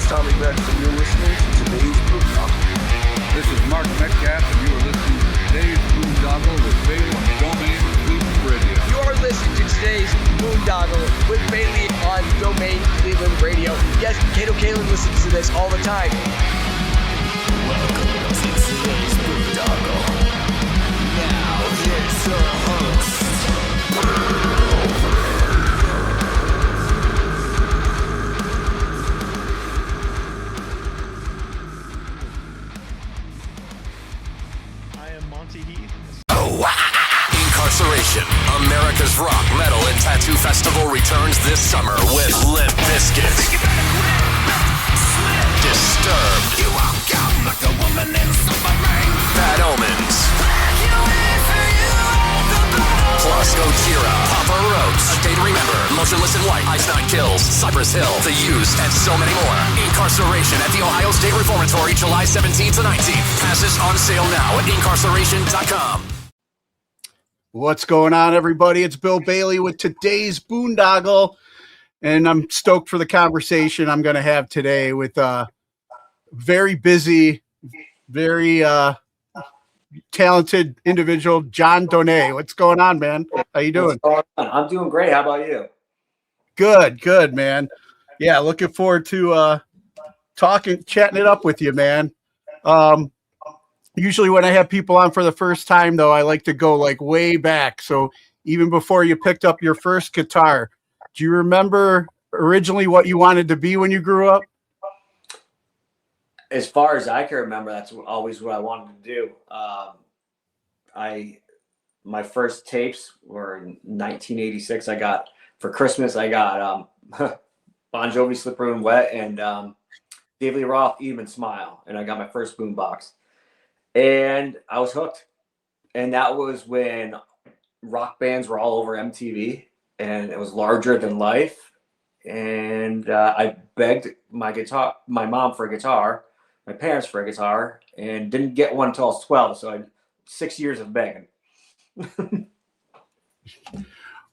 Tommy Rex, and you're listening to today's Boondoggle. This is Mark Metcalf, and you are listening to today's Boondoggle with Bailey on Domain Cleveland Radio. You are listening to today's Boondoggle with Bailey on Domain Cleveland Radio. Yes, Kato Kalin listens to this all the time. Welcome to today's Boondoggle. Now, here's your host. Incarceration, America's rock, metal, and tattoo festival returns this summer with Limp Bizkit, Disturbed, You Walk Out Like a Woman in Submarine, Bad Omens, plus Gojira, Papa Roach, A Day to Remember, Motionless in White, Ice Nine Kills, Cypress Hill, The Used, and so many more. Incarceration at the Ohio State Reformatory, July 17th to 19th. Passes on sale now at incarceration.com. What's going on, everybody? It's Bill Bailey with today's Boondoggle, and I'm stoked for the conversation I'm going to have today with a very busy, very talented individual, Jon Donias. What's going on, man? How you doing? I'm doing great. How about you? Good, man. Yeah, looking forward to chatting it up with you, man. Usually when I have people on for the first time, though, I like to go like way back. So even before you picked up your first guitar, do you remember originally what you wanted to be when you grew up? As far as I can remember, that's always what I wanted to do. My first tapes were in 1986. For Christmas, I got Bon Jovi, Slippery and Wet, and David Lee Roth, Even Smile, and I got my first boombox. And I was hooked. And that was when rock bands were all over MTV, and it was larger than life. And I begged my mom for a guitar, my parents for a guitar, and didn't get one until I was 12. So I had 6 years of begging.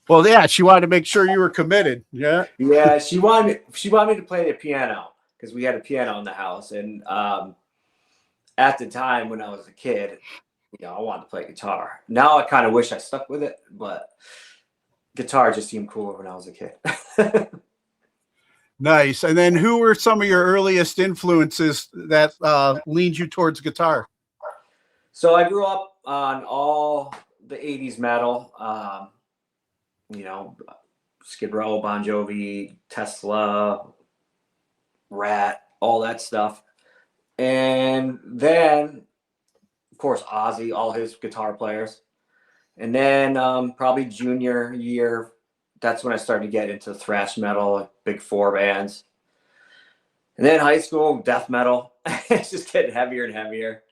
Well, yeah, she wanted to make sure you were committed. Yeah. Yeah, she wanted me to play the piano because we had a piano in the house. And at the time when I was a kid, I wanted to play guitar. Now I kind of wish I stuck with it, but guitar just seemed cooler when I was a kid. Nice. And then who were some of your earliest influences that leaned you towards guitar? So I grew up on all the 80s metal, Skid Row, Bon Jovi, Tesla, Rat, all that stuff. And then, of course, Ozzy, all his guitar players. And then probably junior year, that's when I started to get into thrash metal, like big four bands. And then high school, death metal. It's just getting heavier and heavier.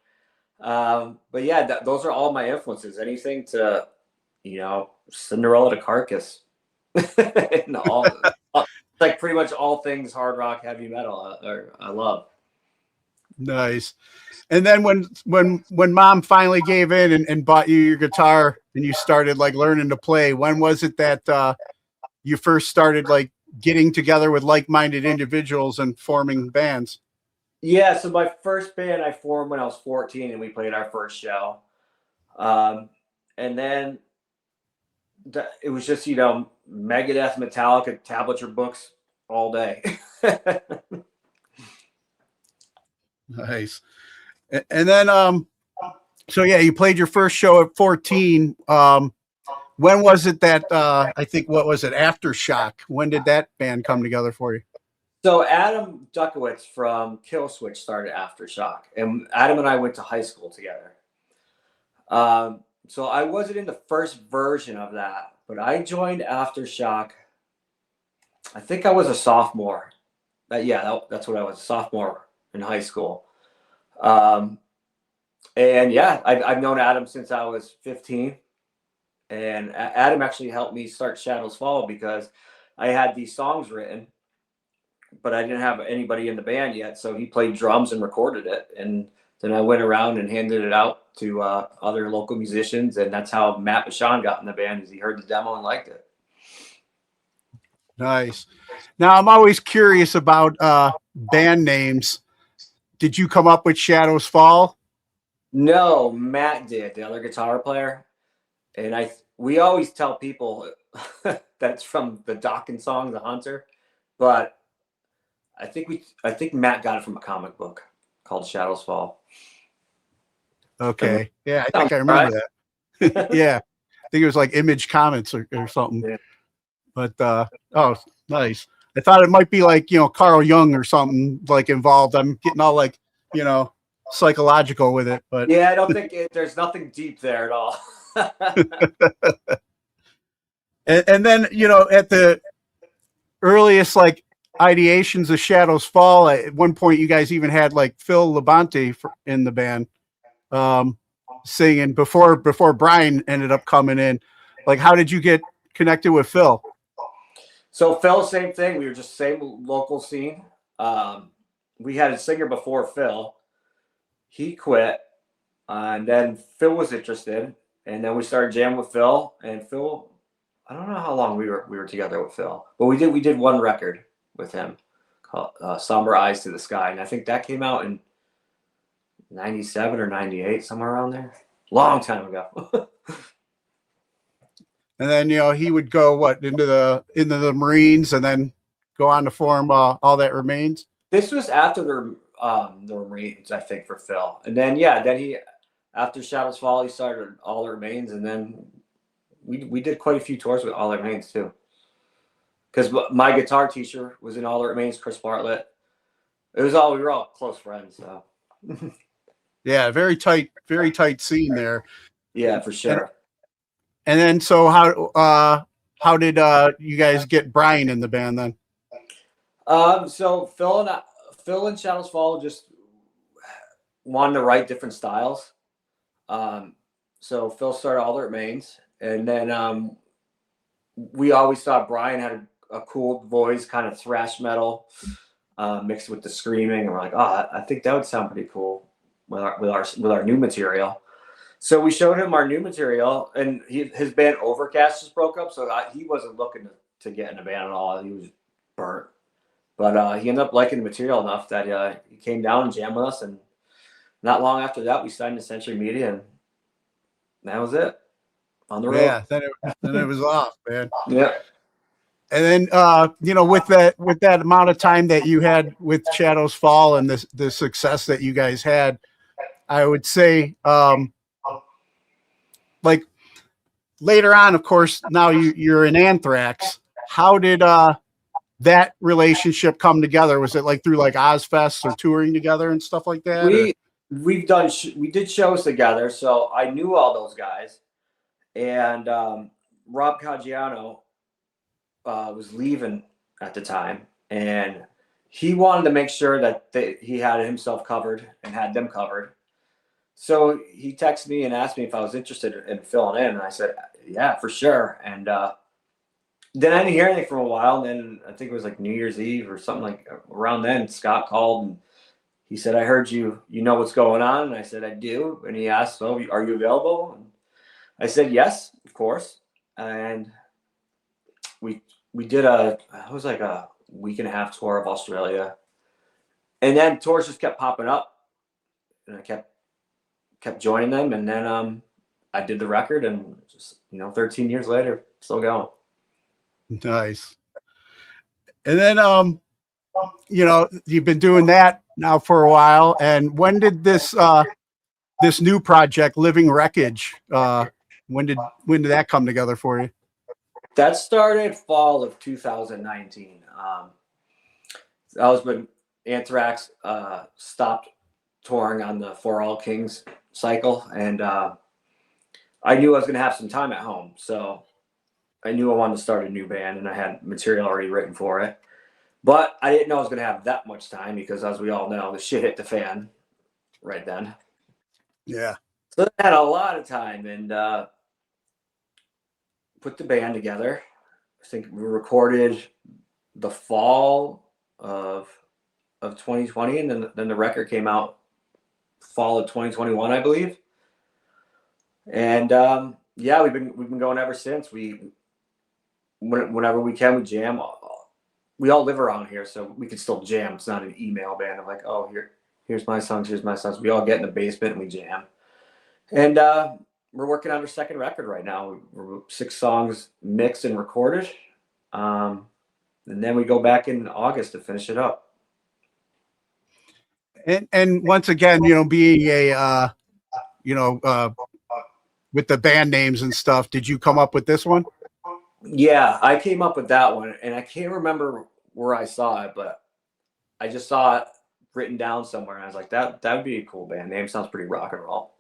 But yeah, those are all my influences. Anything to, Cinderella to Carcass. And like pretty much all things hard rock, heavy metal I love. Nice. And then when mom finally gave in and bought you your guitar and you started like learning to play, when was it that you first started like getting together with like-minded individuals and forming bands? Yeah, so my first band I formed when I was 14 and we played our first show. And then it was just, Megadeth, Metallica, tablature books all day. Nice. And then, so yeah, you played your first show at 14. When was it that, I think, what was it? Aftershock. When did that band come together for you? So Adam Duckowitz from Killswitch started Aftershock, and Adam and I went to high school together. So I wasn't in the first version of that, but I joined Aftershock. I think I was a sophomore. That's what I was, a sophomore in high school. And yeah, I've known Adam since I was 15. And Adam actually helped me start Shadows Fall because I had these songs written, but I didn't have anybody in the band yet. So he played drums and recorded it. And then I went around and handed it out to other local musicians. And that's how Matt Bashan got in the band, is he heard the demo and liked it. Nice. Now I'm always curious about band names, did you come up with Shadows Fall? No, Matt did, the other guitar player. And we always tell people that's from the Dokken song, The Hunter. But I think Matt got it from a comic book called Shadows Fall. Okay. Yeah, I think I remember that. Yeah. I think it was like Image Comics or something. Yeah. But oh, nice. I thought it might be like, Carl Jung or something like involved. I'm getting all like, psychological with it. But yeah, I don't think there's nothing deep there at all. and then, at the earliest like ideations of Shadows Fall, at one point you guys even had like Phil Labonte in the band singing before Brian ended up coming in. Like, how did you get connected with Phil? So Phil, same thing. We were just same local scene. We had a singer before Phil. He quit, and then Phil was interested, and then we started jamming with Phil. And Phil, I don't know how long we were together with Phil, but we did one record with him called "Somber Eyes to the Sky," and I think that came out in '97 or '98, somewhere around there. Long time ago. And then he would go into the Marines, and then go on to form All That Remains. This was after the Marines, I think, for Phil, and then he after Shadows Fall, he started All That Remains, and then we did quite a few tours with All That Remains too. Because my guitar teacher was in All That Remains, Chris Bartlett. We were all close friends. So yeah, very tight scene there. Yeah, for sure. And then, so how did you guys get Brian in the band then? So Phil and Shadows Fall just wanted to write different styles. So Phil started All That Remains, and then we always thought Brian had a cool voice, kind of thrash metal, mixed with the screaming, and we're like, oh, I think that would sound pretty cool with our new material. So we showed him our new material, and his band Overcast just broke up, so he wasn't looking to get in a band at all. He was burnt. But he ended up liking the material enough that he came down and jammed with us, and not long after that, we signed to Century Media, and that was it. On the road. Yeah, then it was off, man. Yeah. And then, with that amount of time that you had with Shadows Fall and the success that you guys had, I would say, like later on, of course, now you're in Anthrax. How did that relationship come together? Was it like through like Ozfest or touring together and stuff like that? We did shows together, so I knew all those guys. And Rob Caggiano was leaving at the time, and he wanted to make sure that he had himself covered and had them covered. So he texted me and asked me if I was interested in filling in, and I said, yeah, for sure. And then I didn't hear anything for a while, and then I think it was like New Year's Eve or something like around then, Scott called, and he said, I heard you know what's going on? And I said, I do. And he asked, so are you available? And I said, yes, of course. And we did it was like a week and a half tour of Australia. And then tours just kept popping up, and I kept joining them. And then I did the record, and just, 13 years later, still going. Nice. And then, you've been doing that now for a while. And when did this new project, Living Wreckage, when did that come together for you? That started fall of 2019. That was when Anthrax stopped touring on the For All Kings cycle, and I knew I was going to have some time at home, so I knew I wanted to start a new band, and I had material already written for it. But I didn't know I was going to have that much time because, as we all know, the shit hit the fan right then. Yeah. So I had a lot of time, and put the band together. I think we recorded the fall of 2020, and then the record came out fall of 2021, I believe. And we've been going ever since. Whenever we can, we jam we all live around here, so we can still jam. It's not an email band of like, oh, here's my songs, here's my songs. We all get in the basement and we jam. And we're working on our second record right now. We're 6 songs mixed and recorded. And then we go back in August to finish it up. And once again, being a with the band names and stuff, did you come up with this one? Yeah, I came up with that one, and I can't remember where I saw it, but I just saw it written down somewhere, and I was like, that would be a cool band name. Sounds pretty rock and roll.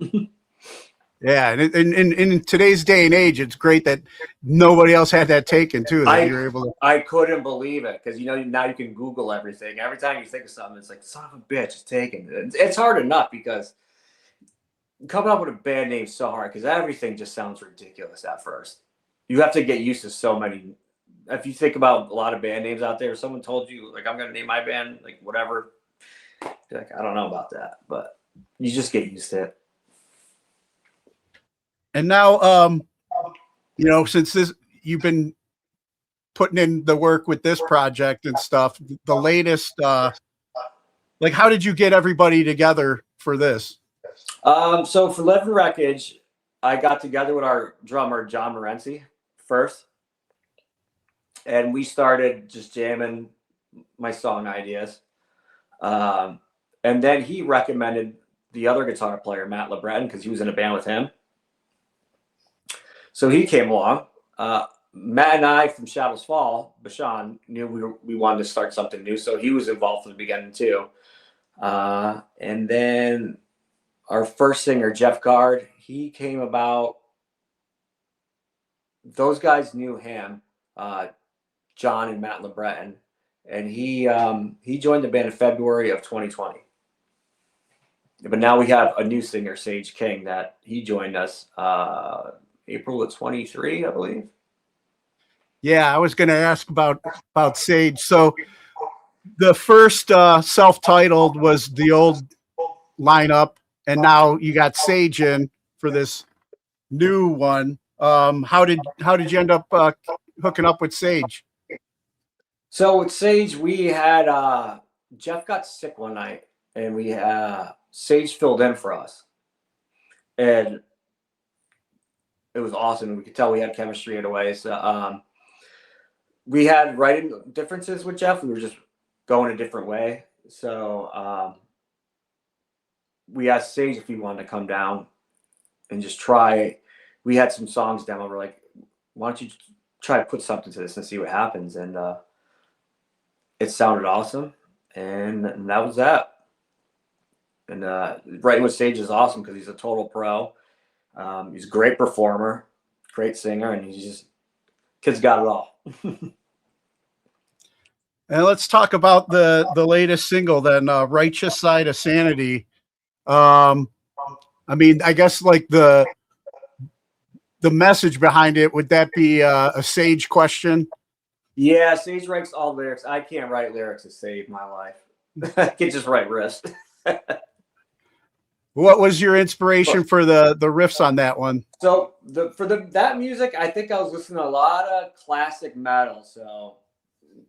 Yeah, and in today's day and age, it's great that nobody else had that taken too. That you're able to. I couldn't believe it because now you can Google everything. Every time you think of something, it's like, son of a bitch, it's taken. It's hard enough because coming up with a band name is so hard because everything just sounds ridiculous at first. You have to get used to so many. If you think about a lot of band names out there, if someone told you like I'm going to name my band like whatever, you're like I don't know about that, but you just get used to it. And now, since you've been putting in the work with this project and stuff, the latest, like, how did you get everybody together for this? So for Living Wreckage, I got together with our drummer, John Morency, first. And we started just jamming my song ideas. And then he recommended the other guitar player, Matt LeBreton, because he was in a band with him. So he came along. Matt and I from Shadows Fall, Bashan, knew we wanted to start something new. So he was involved from the beginning too. And then our first singer, Jeff Gard, he came about. Those guys knew him, John and Matt LeBreton. And he joined the band in February of 2020. But now we have a new singer, Sage King, that he joined us April of 23, I believe. Yeah, I was going to ask about Sage. So the first self-titled was the old lineup, and now you got Sage in for this new one. How did you end up hooking up with Sage? So with Sage, we had Jeff got sick one night, and we Sage filled in for us, and it was awesome. We could tell we had chemistry right away. So we had writing differences with Jeff. We were just going a different way. So we asked Sage if he wanted to come down and just try. We had some songs demo. We're like, why don't you try to put something to this and see what happens? And it sounded awesome. And that was that. And writing with Sage is awesome because he's a total pro. He's a great performer, great singer, and kid's got it all. And let's talk about the latest single then, Righteous Side of Sanity. I mean, I guess like the message behind it, would that be a Sage question? Yeah, Sage writes all lyrics. I can't write lyrics to save my life. I can just write riffs. What was your inspiration for the riffs on that one? So that music, I think I was listening to a lot of classic metal. So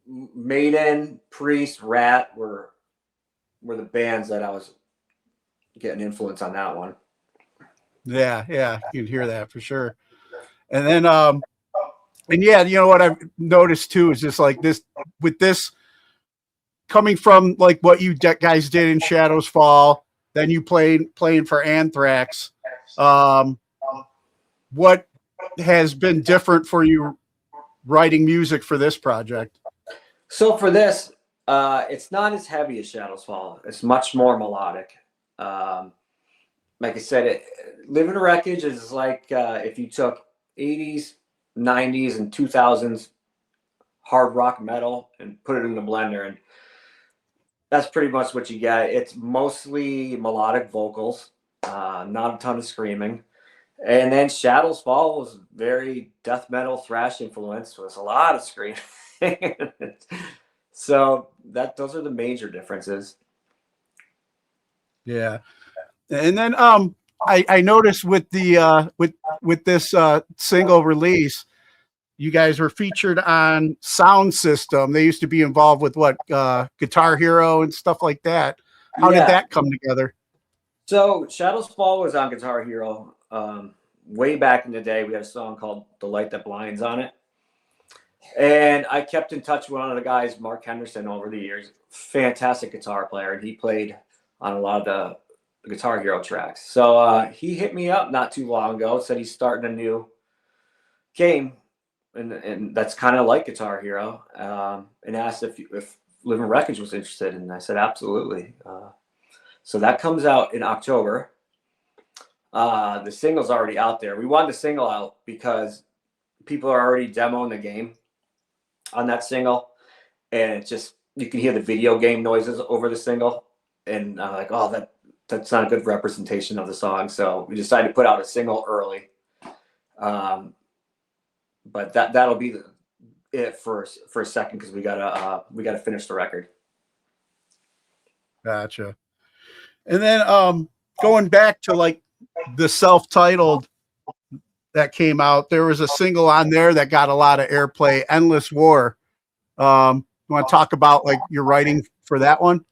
Maiden, Priest, Rat were the bands that I was getting influence on that one. Yeah, you can hear that for sure. And then and yeah, you know what I've noticed too is just like this with this coming from like what you guys did in Shadows Fall, then you playing for Anthrax. What has been different for you writing music for this project? So for this, it's not as heavy as Shadows Fall. It's much more melodic. Like I said, Living Wreckage is like if you took 80s, 90s, and 2000s hard rock metal and put it in the blender, and that's pretty much what you get. It's mostly melodic vocals, not a ton of screaming. And then Shadows Fall was very death metal thrash influence with a lot of screaming. So those are the major differences. Yeah. And then I noticed with the with this single release, you guys were featured on Sound System. They used to be involved with what, Guitar Hero and stuff like that. How did that come together? So Shadows Fall was on Guitar Hero. Way back in the day, we had a song called The Light That Blinds on it. And I kept in touch with one of the guys, Mark Henderson, over the years. Fantastic guitar player. And he played on a lot of the Guitar Hero tracks. So he hit me up not too long ago, said he's starting a new game. And that's kind of like Guitar Hero. And asked if Living Wreckage was interested. And I said, absolutely. So that comes out in October. The single's already out there. We wanted the single out because people are already demoing the game on that single, and it's just, you can hear the video game noises over the single, and I'm like, oh, that's not a good representation of the song. So we decided to put out a single early. But that'll be it for a second, because we gotta finish the record. Gotcha. And then going back to like the self-titled that came out, there was a single on there that got a lot of airplay, Endless War. You want to talk about like your writing for that one?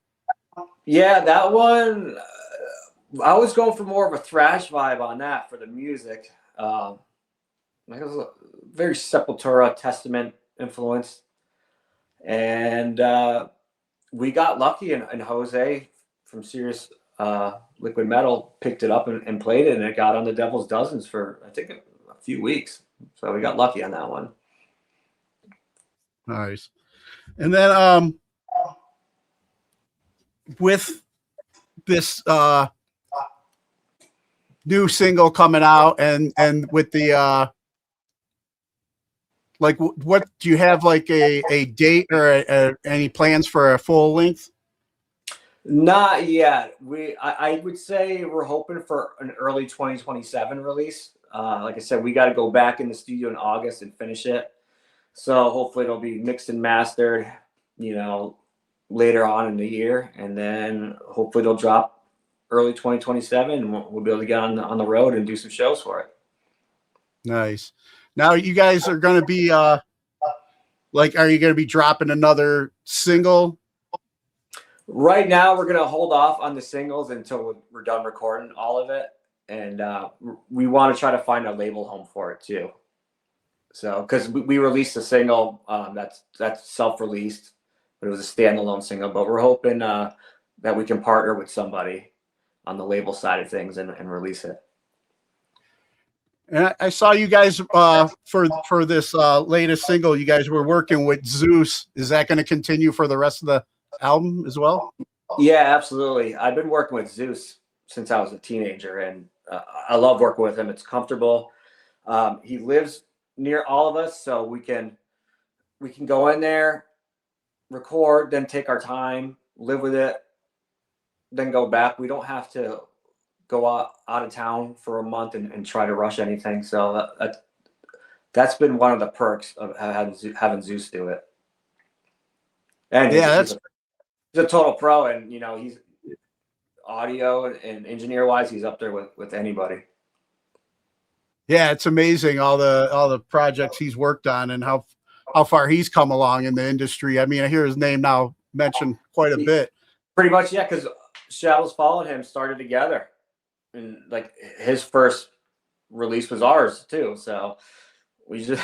Yeah, that one, I was going for more of a thrash vibe on that for the music. It was a very Sepultura, Testament influence. And we got lucky, and Jose from Serious Liquid Metal picked it up and played it, and it got on the Devil's Dozens for, I think, a few weeks. So we got lucky on that one. Nice. And then with this new single coming out, and with the like, what do you have, like a date or any plans for a full length? Not yet. I would say we're hoping for an early 2027 release. Like I said, we got to go back in the studio in August and finish it. So hopefully it'll be mixed and mastered, later on in the year. And then hopefully it'll drop early 2027, and we'll be able to get on the road and do some shows for it. Nice. Now you guys are going to be are you going to be dropping another single? Right now, we're going to hold off on the singles until we're done recording all of it. And we want to try to find a label home for it, too. So, because we released a single that's self-released, but it was a standalone single. But we're hoping that we can partner with somebody on the label side of things and release it. And I saw you guys for this latest single, you guys were working with Zeus. Is that going to continue for the rest of the album as well? Yeah, absolutely. I've been working with Zeus since I was a teenager, and I love working with him. It's comfortable. He lives near all of us, so we can go in there, record, then take our time, live with it, then go back. We don't have to go out of town for a month and try to rush anything. So that's been one of the perks of having Zeus do it. And yeah, he's a total pro, and he's audio and engineer wise, he's up there with anybody. Yeah, it's amazing all the projects he's worked on and how far he's come along in the industry. I mean, I hear his name now mentioned quite a bit. Pretty much, yeah, because Shadows Fall and him started together, and like his first release was ours too. So we just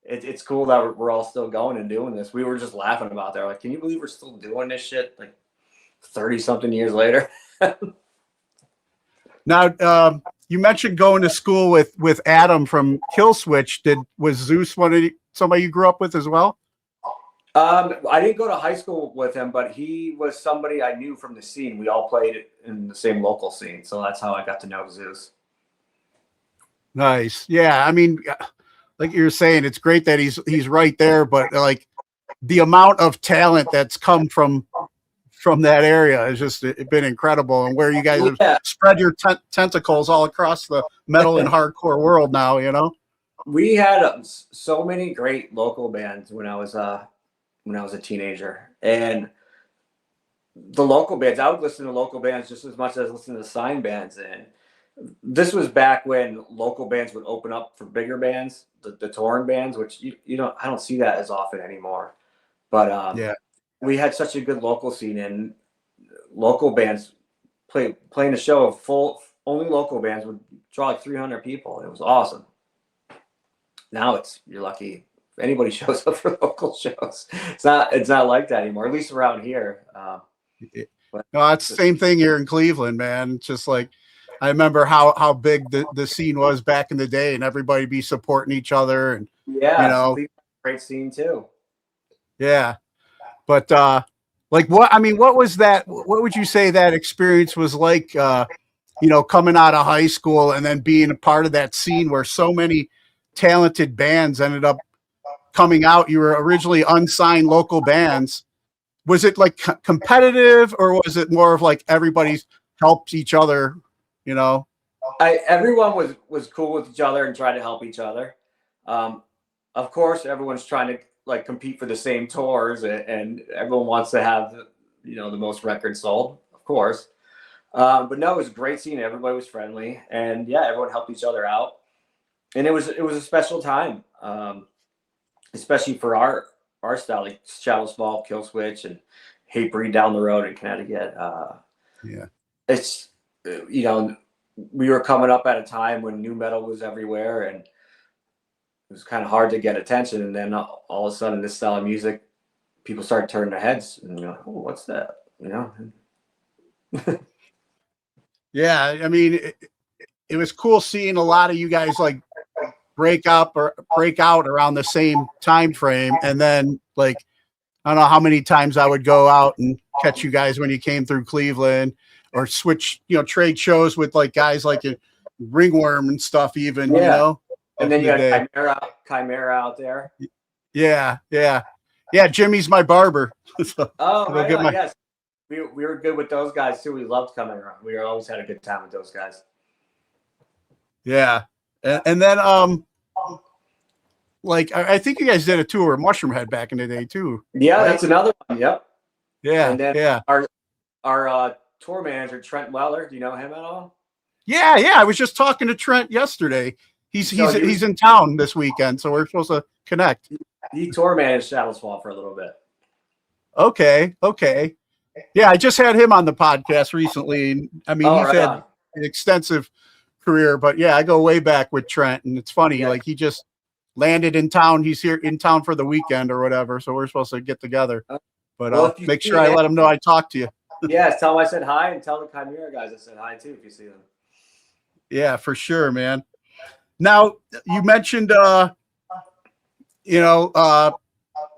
it's cool that we're all still going and doing this. We were just laughing about that. Like, can you believe we're still doing this shit like 30 something years later? Now, you mentioned going to school with Adam from Killswitch. Was Zeus somebody you grew up with as well? I didn't go to high school with him, but he was somebody I knew from the scene. We all played in the same local scene, so that's how I got to know Zeus. Nice. Yeah, I mean, like you were saying, it's great that he's right there, but like the amount of talent that's come from that area has just been incredible, and where you guys have spread your tentacles all across the metal and hardcore world now. We had so many great local bands when I was a teenager, and the local bands, I would listen to local bands just as much as I listen to sign bands, and This was back when local bands would open up for bigger bands, the touring bands, which I don't see that as often anymore. But Yeah. we had such a good local scene, and local bands playing a show of only local bands would draw like 300 people. It was awesome. Now you're lucky if anybody shows up for local shows. It's not like that anymore, at least around here. No, it's the same thing here in Cleveland, man. It's just like, I remember how big the scene was back in the day, and everybody be supporting each other, and Great scene too. Yeah. But what was that? What would you say that experience was like, coming out of high school and then being a part of that scene where so many talented bands ended up coming out? You were originally unsigned local bands. Was it like competitive, or was it more of like everybody's helped each other? Everyone was cool with each other and tried to help each other. Of course, everyone's trying to like compete for the same tours, and everyone wants to have the most records sold, of course. But no, it was a great scene. Everybody was friendly, and yeah, everyone helped each other out, and it was a special time, especially for our style, like Shadows Fall, Kill Switch, and Hate Breed down the road in Connecticut. It's we were coming up at a time when new metal was everywhere, and it was kind of hard to get attention. And then all of a sudden, this style of music, people started turning their heads, and you're like, "Oh, what's that?" Yeah, I mean, it was cool seeing a lot of you guys like break out around the same time frame, and then like, I don't know how many times I would go out and catch you guys when you came through Cleveland, or switch, trade shows with like guys like Ringworm and stuff, even, And then you had Chimera out there. Yeah. Jimmy's my barber. So, yes. We were good with those guys too. We loved coming around. We always had a good time with those guys. Yeah. And then, I think you guys did a tour of Mushroom Head back in the day too. Yeah, right? That's another one. Yep. Yeah. And then yeah. Our tour manager, Trent Weller. Do you know him at all? Yeah. I was just talking to Trent yesterday. He's in town this weekend, so we're supposed to connect. He tour managed Shadows Fall for a little bit. Okay. Yeah, I just had him on the podcast recently. I mean, he's had an extensive career, but yeah, I go way back with Trent, and it's funny, like he just landed in town. He's here in town for the weekend or whatever, so we're supposed to get together. But I'll make sure I let him know I talked to you. Yeah, tell him I said hi, and tell the Chimera guys I said hi too if you see them. Yeah, for sure, man. Now, you mentioned,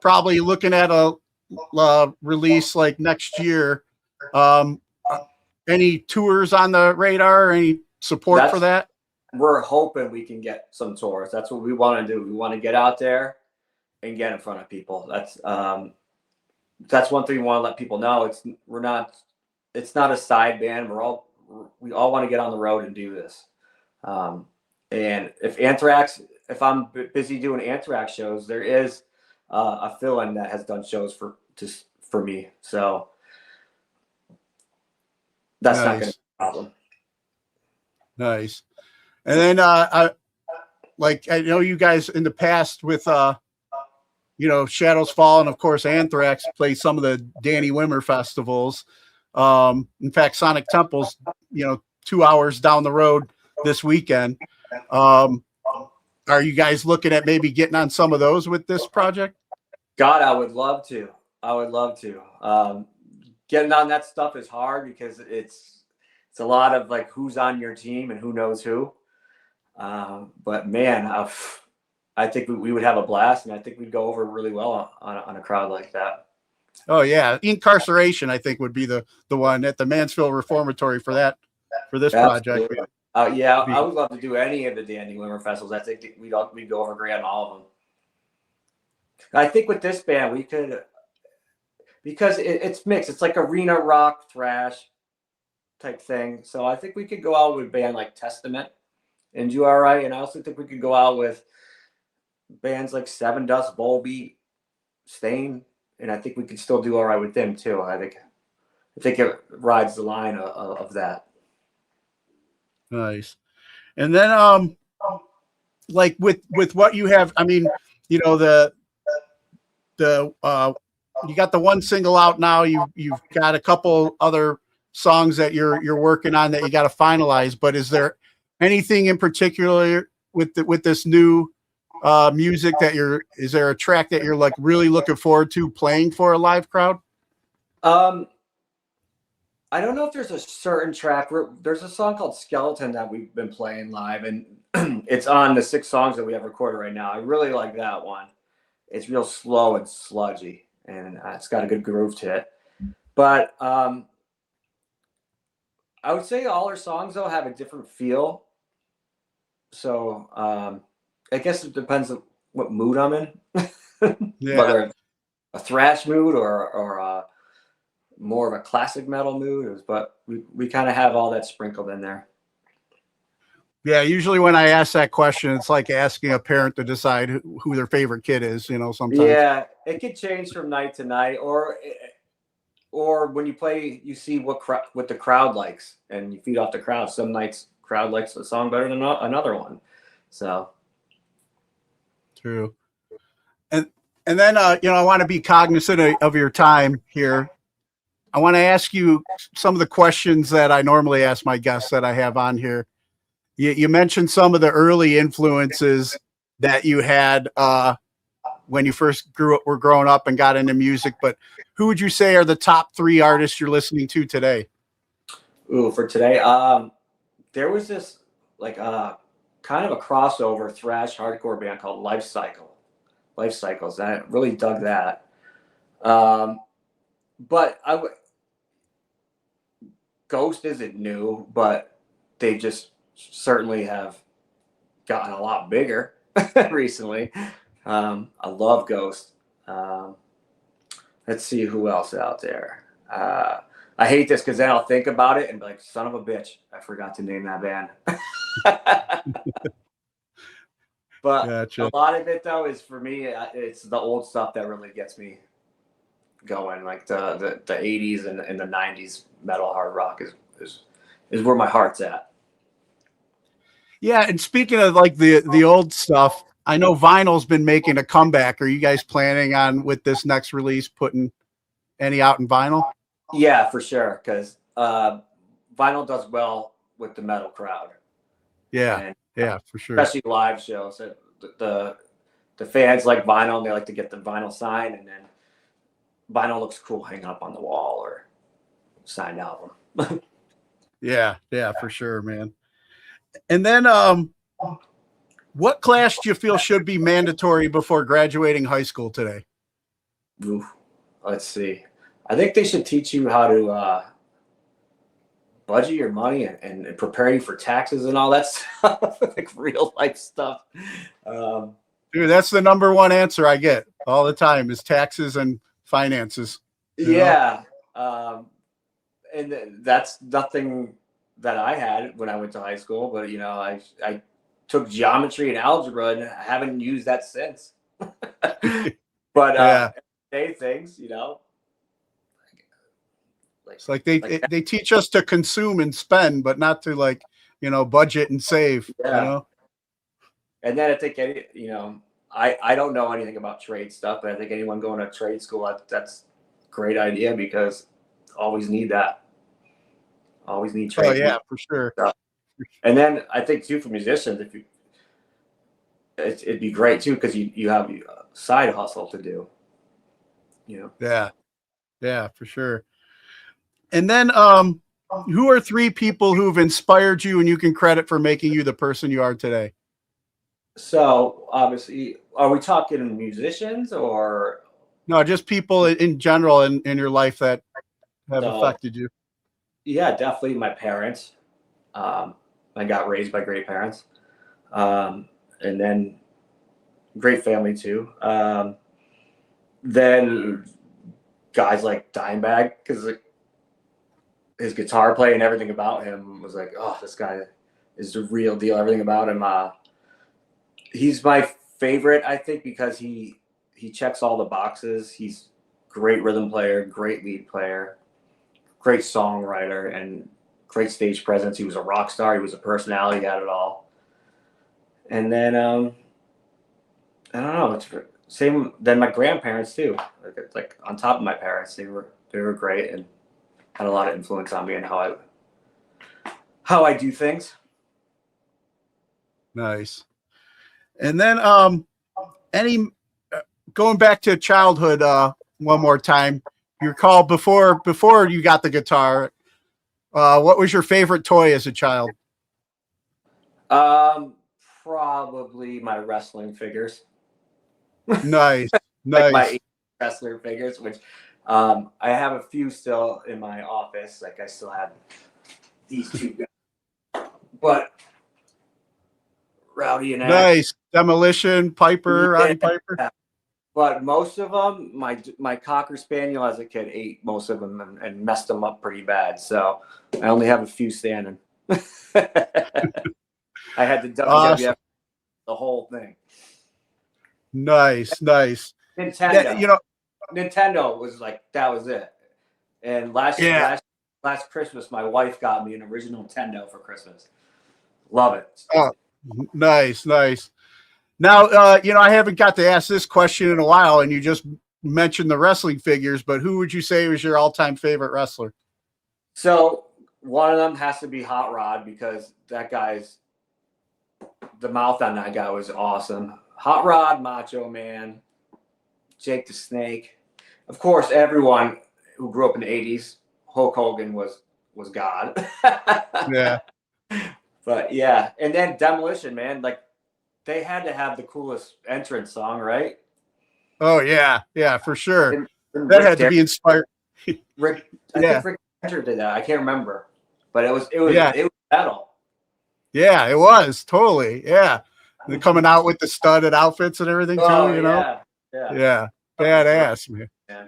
probably looking at a release like next year. Any tours on the radar? Any support for that? We're hoping we can get some tours. That's what we want to do. We want to get out there and get in front of people. That's one thing we want to let people know. It's not a side band. We all want to get on the road and do this. And if I'm busy doing Anthrax shows, there is a fill-in that has done shows for me. So that's not going to be a problem. Nice. And then I know you guys in the past with Shadows Fall and of course Anthrax played some of the Danny Wimmer festivals. In fact, Sonic Temple's 2 hours down the road this weekend. Are you guys looking at maybe getting on some of those with this project? God, I would love to. Getting on that stuff is hard because it's a lot of like who's on your team and who knows who. But man, I think we would have a blast, and I think we'd go over really well on a crowd like that. Oh yeah, Incarceration I think would be the one at the Mansfield Reformatory for this project. Yeah, I would love to do any of the Danny Wimmer festivals. I think we'd go over great on all of them. I think with this band we could, because it's mixed. It's like arena rock, thrash type thing. So I think we could go out with a band like Testament and do all right. And I also think we could go out with bands like Seven Dust, Volbeat, Stain, and I think we could still do all right with them too. I think it rides the line of that. Nice. And then like with what you have, I mean, you know, the you got the one single out now. You've got a couple other songs that you're working on that you got to finalize. But is there anything in particular with this new music that is there a track that you're like really looking forward to playing for a live crowd? I don't know if there's a certain track. There's a song called Skeleton that we've been playing live, and it's on the 6 songs that we have recorded right now. I really like that one. It's real slow and sludgy, and it's got a good groove to it. But I would say all our songs, though, have a different feel. So I guess it depends on what mood I'm in. Yeah. Whether a thrash mood or more of a classic metal mood, but we kind of have all that sprinkled in there. Yeah, usually when I ask that question, it's like asking a parent to decide who their favorite kid is, you know, sometimes. Yeah, it could change from night to night, or when you play, you see what the crowd likes, and you feed off the crowd. Some nights crowd likes a song better than another one. So true. And then you know, I want to be cognizant of your time here. I want to ask you some of the questions that I normally ask my guests that I have on here. You mentioned some of the early influences that you had when you first were growing up and got into music, but who would you say are the top 3 artists you're listening to today? Ooh, for today, there was this like kind of a crossover thrash hardcore band called Life Cycles. I really dug that. But Ghost isn't new, but they just certainly have gotten a lot bigger recently. I love Ghost. Let's see who else out there. I hate this because then I'll think about it and be like, son of a bitch, I forgot to name that band. But Gotcha. A lot of it, though, is for me, it's the old stuff that really gets me going. Like the 80s and the 90s metal hard rock is where my heart's at. Yeah, and speaking of like the old stuff, I know vinyl's been making a comeback. Are you guys planning on, with this next release, putting any out in vinyl? Yeah, for sure, because vinyl does well with the metal crowd. Yeah, yeah, for sure. Especially live shows. The fans like vinyl, and they like to get the vinyl sign, and then vinyl looks cool hanging up on the wall or signed album. Yeah, for sure, man. And then what class do you feel should be mandatory before graduating high school today? Ooh, let's see. I think they should teach you how to budget your money and prepare you for taxes and all that stuff, like real life stuff. Dude, that's the number one answer I get all the time is taxes and finances. Yeah. And that's nothing that I had when I went to high school, but you know, I took geometry and algebra and I haven't used that since. But everyday things, you know. It's like they teach us to consume and spend, but not to, like, you know, budget and save. Yeah. You know? And then I think I don't know anything about trade stuff, but I think anyone going to trade school, that's a great idea because always need that. Always need trade. Oh yeah, for sure. And then I think too for musicians, it'd be great too because you have a side hustle to do. You know. Yeah, for sure. And then who are 3 people who've inspired you and you can credit for making you the person you are today? So obviously, are we talking musicians or? No, just people in general in your life that have affected you. Yeah, definitely my parents. I got raised by great parents. And then great family too. Then guys like Dimebag, because his guitar playing and everything about him was like, oh, this guy is the real deal. Everything about him. He's my favorite, I think, because he checks all the boxes. He's great rhythm player, great lead player, great songwriter, and great stage presence. He was a rock star. He was a personality. He had it all. And then I don't know. It's same. Then my grandparents too. Like on top of my parents, they were great and had a lot of influence on me and how I do things. Nice. And then going back to childhood one more time, you recall before you got the guitar, what was your favorite toy as a child? Probably my wrestling figures. Nice. Like nice. my wrestler figures, which I have a few still in my office. Like I still have these two guys. But Rowdy and Nice. Demolition, Piper, Roddy Piper. Yeah. But most of them, my Cocker Spaniel as a kid ate most of them and messed them up pretty bad. So I only have a few standing. I had the WWF, awesome. The whole thing. Nice. Nintendo. Nintendo was like, that was it. And last Christmas, my wife got me an original Nintendo for Christmas. Love it. Oh, nice. Now, I haven't got to ask this question in a while, and you just mentioned the wrestling figures, but who would you say was your all-time favorite wrestler? So one of them has to be Hot Rod, because the mouth on that guy was awesome. Hot Rod, Macho Man, Jake the Snake. Of course, everyone who grew up in the 80s, Hulk Hogan was God. Yeah. But yeah, and then Demolition, man, like they had to have the coolest entrance song, right? Oh yeah, for sure. And that had to be inspired. I think Rick Hunter did that. I can't remember, but it was metal. Yeah, it was totally. Yeah, they're coming out with the studded outfits and everything too. You know. Yeah, badass, man. Yeah.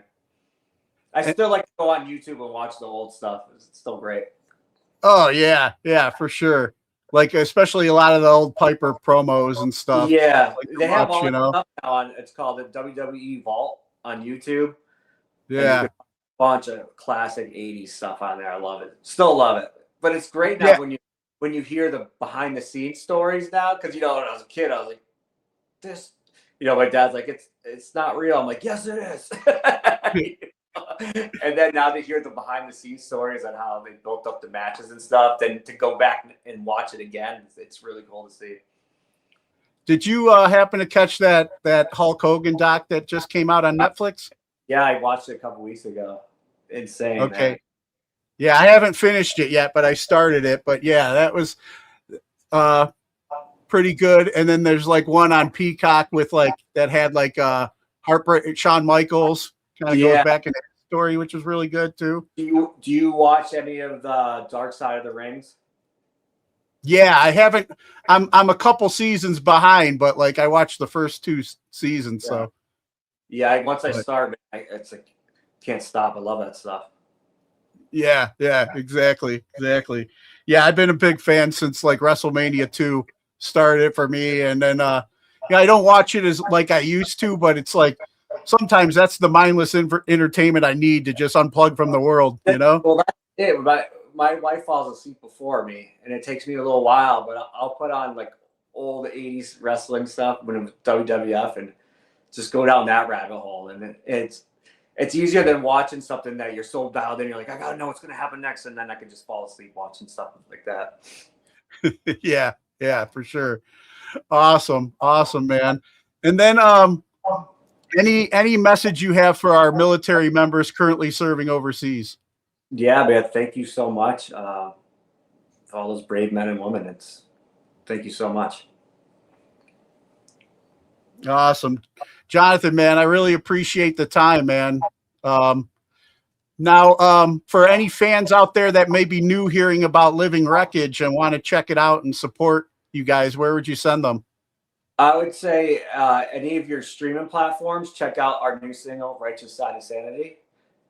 I still like to go on YouTube and watch the old stuff. It's still great. Oh yeah, for sure. Like especially a lot of the old Piper promos and stuff. Yeah, like they have all that stuff now on. It's called the WWE Vault on YouTube. Yeah, a bunch of classic '80s stuff on there. I love it. Still love it. But it's great now when you hear the behind the scenes stories now. Because when I was a kid, I was like, this. My dad's like, it's not real. I'm like, yes, it is. And then now to hear the behind the scenes stories on how they built up the matches and stuff, then to go back and watch it again, it's really cool to see. Did you happen to catch that Hulk Hogan doc that just came out on Netflix? Yeah, I watched it a couple weeks ago. Insane. Okay. Man. Yeah, I haven't finished it yet, but I started it. But yeah, that was pretty good. And then there's like one on Peacock with like that had like Heartbreak Shawn Michaels kind of goes back in the story, which was really good too. Do you watch any of the Dark Side of the Rings? Yeah, I haven't. I'm a couple seasons behind, but like I watched the first 2 seasons. Yeah. So yeah, once I start, it's like can't stop. I love that stuff. Yeah, exactly. Yeah, I've been a big fan since like WrestleMania 2 started for me, and then I don't watch it as like I used to, but it's like sometimes that's the mindless entertainment I need to just unplug from the world, Well, that's it. My wife falls asleep before me, and it takes me a little while, but I'll put on like old 80s wrestling stuff when it was WWF and just go down that rabbit hole. And it's easier than watching something that you're so dialed in. You're like, I gotta know what's gonna happen next, and then I can just fall asleep watching stuff like that. Yeah, for sure. Awesome, man. And then any message you have for our military members currently serving overseas? Yeah, man, thank you so much for all those brave men and women. Thank you so much. Awesome. Jonathan, man, I really appreciate the time, man. Now, for any fans out there that may be new hearing about Living Wreckage and want to check it out and support you guys, where would you send them? I would say any of your streaming platforms, check out our new single, Righteous Side of Sanity.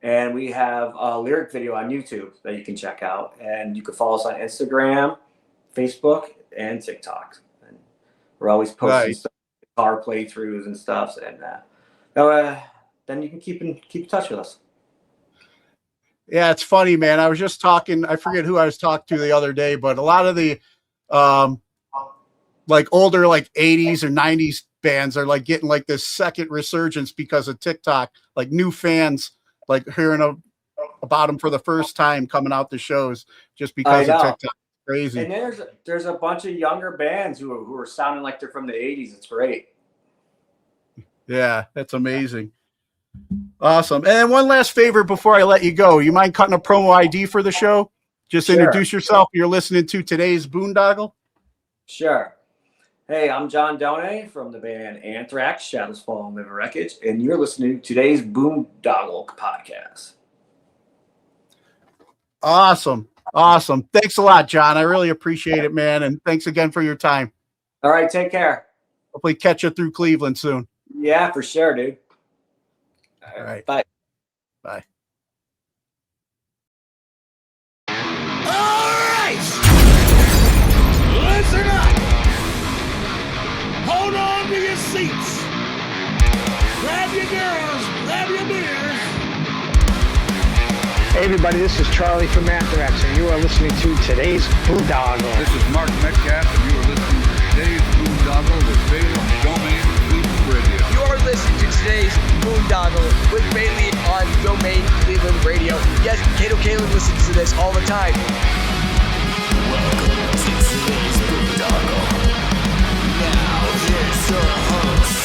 And we have a lyric video on YouTube that you can check out. And you can follow us on Instagram, Facebook, and TikTok. And we're always posting stuff, guitar playthroughs and stuff. And then you can keep in touch with us. Yeah, it's funny, man. I was just talking, I forget who I was talking to the other day, but a lot of the like older like 80s or 90s bands are like getting like this second resurgence because of TikTok, like new fans like hearing about them for the first time coming out to shows just because of TikTok. Crazy. And there's a bunch of younger bands who are sounding like they're from the 80s. It's great. Yeah, that's amazing. Awesome. And then one last favor before I let you go. You mind cutting a promo ID for the show? Just Sure. introduce yourself. You're listening to today's Boondoggle. Sure. Hey, I'm Jon Donias from the band Anthrax, Shadows Fall, and Living Wreckage, and you're listening to today's Boondoggle podcast. Awesome. Awesome. Thanks a lot, John. I really appreciate it, man. And thanks again for your time. All right, take care. Hopefully catch you through Cleveland soon. Yeah, for sure, dude. All right. Bye. Bye. All right! Listen up! Hold on to your seats. Grab your girls, grab your beers. Hey everybody, this is Charlie from Anthrax, and you are listening to today's Boondoggle. This is Mark Metcalf, and you are listening to today's Boondoggle with Bailey on Domain Cleveland Radio. You are listening to today's Boondoggle with Bailey on Domain Cleveland Radio. Yes, Kato Kalin listens to this all the time. Welcome to today's Boondoggle. Now here's your host.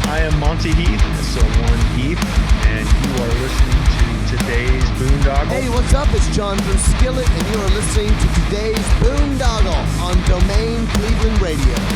I am Monty Heath, so one Heath, and you are listening to today's Boondoggle. Hey, what's up? It's John from Skillet, and you are listening to today's Boondoggle on Domain Cleveland Radio.